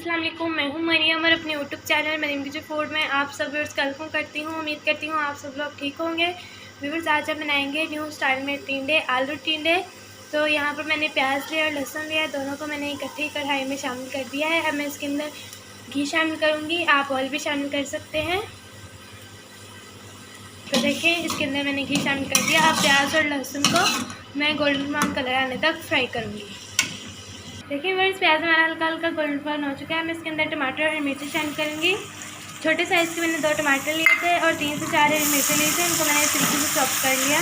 अस्सलाम वालेकुम, मैं हूं मरियम और अपने YouTube channel Mariyam kitchen food में आप सब व्यूअर्स का वेलकम करती हूं। उम्मीद करती हूं आप सब लोग ठीक होंगे। व्यूअर्स, आज हम बनाएंगे न्यू स्टाइल में टिंडे, आलू टिंडे। तो यहाँ पर मैंने प्याज लिया और लहसुन लिया, दोनों को मैंने इकट्ठी कढ़ाई में शामिल कर दिया है। अब मैं इसके अंदर घी शामिल करूँगी, आप ऑयल भी शामिल कर सकते हैं। तो देखिए, इसके अंदर मैंने घी शामिल कर दिया। अब प्याज और लहसुन को मैं गोल्डन ब्राउन कलर आने तक फ्राई करूँगी। देखिए व्यूअर्स, प्याज हमारा हल्का हल्का गोल्डन ब्राउन हो चुका है। मैं इसके अंदर टमाटर और मिर्ची शामिल करूँगी। छोटे साइज़ के मैंने 2 टमाटर लिए थे और 3 से 4 हरी मिर्ची लिए थे, इनको मैंने इस तरीके से चॉप कर लिया।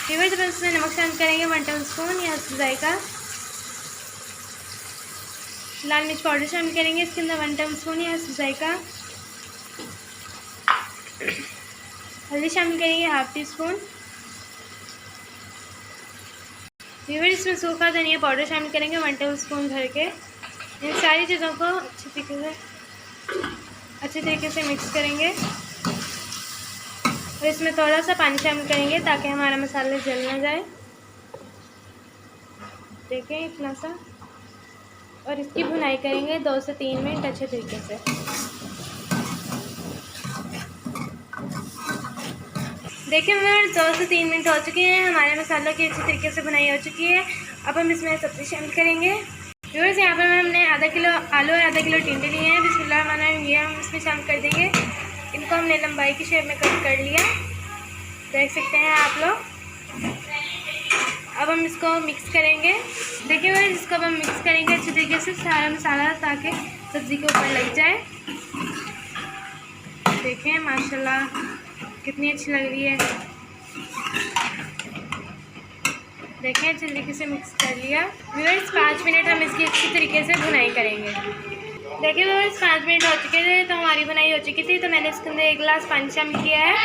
व्यूअर्स, अब इसमें नमक शामिल करेंगे 1 टेबल स्पून या जायका। लाल मिर्च पाउडर शामिल करेंगे इसके अंदर 1 टेबल स्पून या जायका। हल्दी शामिल करेंगे 1/2 टीस्पून। व्यूअर्स, इसमें सूखा धनिया पाउडर शामिल करेंगे 1 टेबल स्पून भर के। इन सारी चीज़ों को अच्छी तरीके से मिक्स करेंगे और इसमें थोड़ा सा पानी शामिल करेंगे ताकि हमारा मसाला जल ना जाए। देखें, इतना सा। और इसकी भुनाई करेंगे 2 से 3 मिनट अच्छे तरीके से। देखिए व्यूअर्स, 2 से 3 मिनट हो चुके हैं, हमारे मसालों की अच्छी तरीके से भुनाई हो चुकी है। अब हम इसमें सब्ज़ी शामिल करेंगे। व्यूअर्स, यहाँ पर हमने आधा किलो आलू और आधा किलो टिंडे लिए हैं। बिस्मिल्लाहिर्रहमानिर्रहीम, ये हम इसमें शामिल कर देंगे। इनको हमने लंबाई की शेप में कट कर लिया, देख सकते हैं आप लोग। अब हम इसको मिक्स करेंगे। देखिए व्यूअर्स, इसको अब हम मिक्स करेंगे अच्छी तरीके से सारा मसाला, ताकि सब्ज़ी के ऊपर लग जाए। देखें माशाल्लाह कितनी अच्छी लग रही है। देखें, अच्छी तरीके से मिक्स कर लिया। व्यूअर्स, 5 मिनट हम इसकी अच्छी तरीके से भुनाई करेंगे। देखिए व्यूअर्स, 5 मिनट हो चुके थे, तो हमारी भुनाई हो चुकी थी। तो मैंने इसके अंदर 1 गिलास पानी शामिल किया है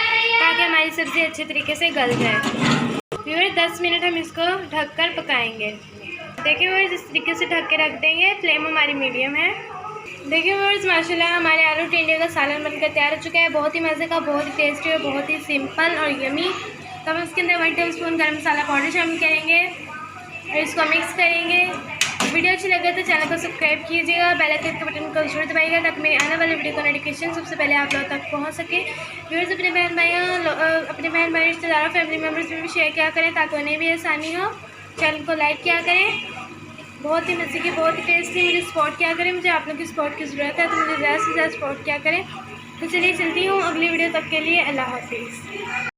ताकि हमारी सब्ज़ी अच्छे तरीके से गल जाए। व्यूअर्स, 10 मिनट हम इसको ढककर पकाएंगे। देखिए व्यूअर्स, इस तरीके से ढक के रख देंगे। फ्लेम हमारी मीडियम है। देखिए व्यूअर्स, माशाल्लाह हमारे आलू टिंडे का सालन बनकर तैयार हो चुका है। बहुत ही मज़े का, बहुत ही टेस्टी और बहुत ही सिंपल और यमी। तो हम इसके अंदर 1 टेबल स्पून गर्म मसाला पाउडर शामिल करेंगे और इसको मिक्स करेंगे। वीडियो अच्छी लगे तो चैनल को सब्सक्राइब कीजिएगा, बेल आइकन के बटन को जरूर दबाइएगा ताकि मेरी आने वाली वीडियो का नोटिफिकेशन सबसे पहले आप लोगों तक पहुंच सके। व्यूअर्स, अपने बहन भाई रिश्तेदारों फैमिली मेम्बर्स में भी शेयर किया करें ताकि उन्हें भी आसानी हो। चैनल को लाइक किया करें। बहुत ही मज़े की, बहुत ही टेस्टी, मुझे सपोर्ट किया करें। मुझे आप लोगों की सपोर्ट की ज़रूरत है, तो मुझे ज़्यादा से ज़्यादा सपोर्ट किया करें। तो चलिए चलती हूँ अगली वीडियो तक के लिए। अल्लाह हाफिज़।